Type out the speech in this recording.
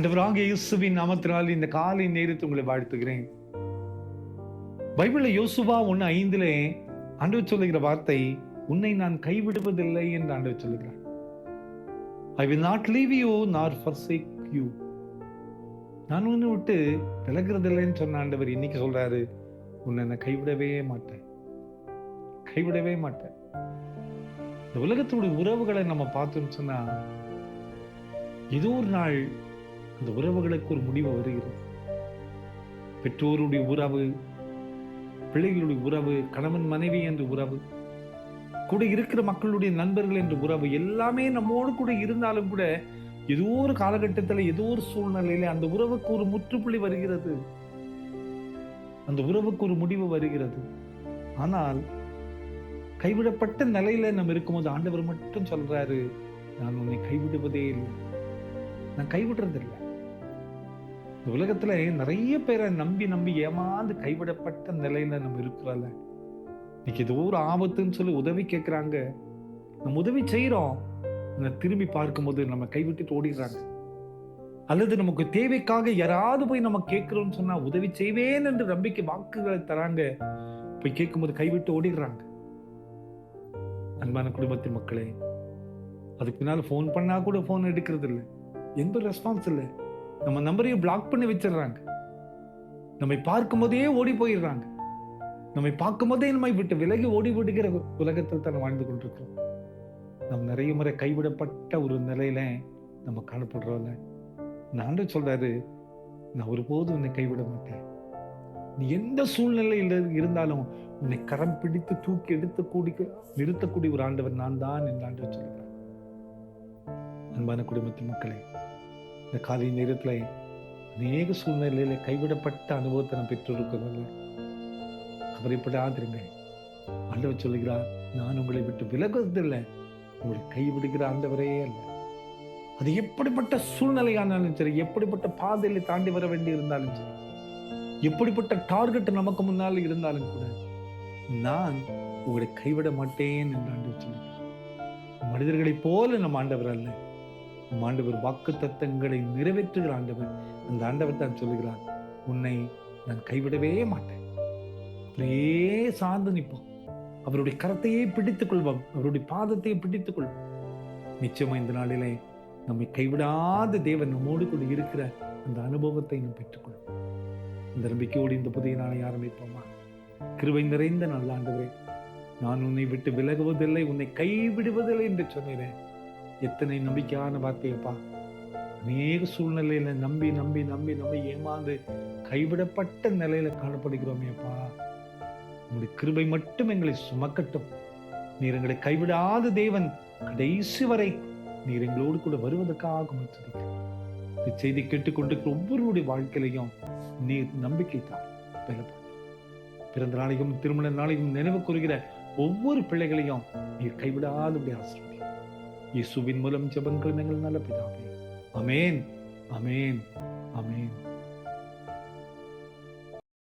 ஆண்டவராகிய இயேசுவின் நாமத்தினால் இந்த காலை நேரத்தை உங்களை வாழ்த்துகிறேன். பைபிள்ல யோசுவா 1:5 ஆண்டவர் சொல்லுகிற வார்த்தை, உன்னை நான் கைவிடுவதில்லை என்று ஆண்டவர் சொல்லுகிறார். I will not leave you nor forsake you. நான் உன்னை விட்டு விலகுறதில்லைன்னு சொன்ன ஆண்டவர் இன்னைக்கு சொல்றாரு, உன்னை நான் கைவிடவே மாட்டேன், கைவிடவே மாட்டேன். இந்த உலகத்துடைய உறவுகளை நம்ம பார்த்தோம்னு சொன்னா, ஏதோ ஒரு நாள் அந்த உறவுகளுக்கு ஒரு முடிவு வருகிறது. பெற்றோருடைய உறவு, பிள்ளைகளுடைய உறவு, கணவன் மனைவி என்ற உறவு, கூட இருக்கிற மக்களுடைய நண்பர்கள் என்ற உறவு, எல்லாமே நம்மோடு கூட இருந்தாலும் கூட ஏதோ ஒரு காலகட்டத்தில் ஏதோ ஒரு சூழ்நிலையில அந்த உறவுக்கு ஒரு முற்றுப்புள்ளி வருகிறது, அந்த உறவுக்கு ஒரு முடிவு வருகிறது. ஆனால் கைவிடப்பட்ட நிலையில நம்ம இருக்கும்போது ஆண்டவர் மட்டும் சொல்றாரு, நான் உன்னை கைவிடுவதே இல்லை, நான் கைவிடுறதில்லை. இந்த உலகத்துல நிறைய பேரை நம்பி நம்பி ஏமாந்து கைவிடப்பட்ட நிலையில நம்ம இருக்கிறோம்ல. இன்னைக்கு ஏதோ ஒரு ஆபத்துன்னு சொல்லி உதவி கேட்கிறாங்க, நம்ம உதவி செய்யறோம், திரும்பி பார்க்கும்போது நம்ம கைவிட்டுட்டு ஓடிடுறாங்க. அல்லது நமக்கு தேவைக்காக யாராவது போய் நம்ம கேட்கிறோம்னு சொன்னா உதவி செய்வேன் என்று நம்பிக்கை வாக்குகளை தராங்க, போய் கேட்கும்போது கைவிட்டு ஓடிடுறாங்க. அன்பான குடும்பத்தின் மக்களே, அதுக்கு பின்னால போன் பண்ணா கூட போன் எடுக்கிறது இல்லை, எந்த ரெஸ்பான்ஸ் இல்லை. நம்ம நம்பரையும் பிளாக் பண்ணி வச்சிடறாங்க. நம்மை பார்க்கும் போதே ஓடி போயிடுறாங்க. நம்மை பார்க்கும் போதே நம்மை விட்டு விலகி ஓடி விடுகிற உலகத்தில் தான் வாழ்ந்து கொண்டிருக்கிறோம். நம்ம நிறைய முறை கைவிடப்பட்ட ஒரு நிலையில நம்ம காணப்படுறோம்ல. நான் சொல்றாரு, நான் ஒருபோதும் உன்னை கைவிட மாட்டேன். நீ எந்த சூழ்நிலையில் இருந்தாலும் உன்னை கரம் பிடித்து தூக்கி நிறுத்தக்கூடிய ஒரு ஆண்டவர் நான் தான் என்று ஆண்டவர் சொல்கிறார். அன்பான குடும்பத்தின் மக்களே, இந்த காலை நேரத்துல அநேக சூழ்நிலையில கைவிடப்பட்ட அனுபவத்தை நான் பெற்றிருக்கிறோம். கவலைப்படாதிருங்க. ஆண்டவர் சொல்லுகிறார், நான் உங்களை விட்டு விலகுவதில்லை, உங்களை கைவிடுகிற ஆண்டவரே அல்ல. அது எப்படிப்பட்ட சூழ்நிலையானாலும் சரி, எப்படிப்பட்ட பாதையில தாண்டி வர வேண்டி இருந்தாலும் சரி, எப்படிப்பட்ட டார்கெட் நமக்கு முன்னால் இருந்தாலும் கூட, நான் உங்களை கைவிட மாட்டேன் என்று ஆண்டவர் சொல்லுகிறார். மனிதர்களை போல நம்ம ஆண்டவர் அல்ல, ஆண்டவர் வாக்கு தத்தங்களை நிறைவேற்றுகிற ஆண்டவர். அந்த ஆண்டவர் தான் சொல்லுகிறார், உன்னை நான் கைவிடவே மாட்டேன். அப்படியே சார்ந்து நிற்போம், அவருடைய கரத்தையே பிடித்துக் கொள்வோம், அவருடைய பாதத்தையே பிடித்துக் கொள்வோம். நிச்சயமா இந்த நாளிலே நம்மை கைவிடாத தேவன் நம்மோடு கூட இருக்கிற அந்த அனுபவத்தை நாம் பெற்றுக்கொள்வோம். இந்த நம்பிக்கையோடு இந்த புதிய நாளை ஆரம்பிப்போமா? கிருபை நிறைந்த நல்ல ஆண்டவரே, நான் உன்னை விட்டு விலகுவதில்லை, உன்னை கைவிடுவதில்லை என்று சொன்னேன். எத்தனை நம்பிக்கையான வார்த்தையப்பா. அநேக சூழ்நிலையில நம்பி நம்பி நம்பி நம்பி ஏமாந்து கைவிடப்பட்ட நிலையில காணப்படுகிறோமேப்பா. உங்களுடைய கிருபை மட்டும் எங்களை சுமக்கட்டும். நீர் எங்களை கைவிடாத தேவன், கடைசி வரை நீர் எங்களோடு கூட வருவதற்காக முயற்சிக்கிறேன். இந்த செய்தி கேட்டுக்கொண்டிருக்கிற ஒவ்வொருடைய வாழ்க்கையிலையும் நீர் நம்பிக்கை தான் பலப்படுத்தும். பிறந்த நாளையும் திருமண நாளையும் நினைவு கூறுகிற ஒவ்வொரு பிள்ளைகளையும் நீர் கைவிடாதபடி ஆசீர்வதியும். இயேசுவின் மூலம் ஜெபங்கள் எங்கள் நல்ல பிதாவே. ஆமென், ஆமென், ஆமென்.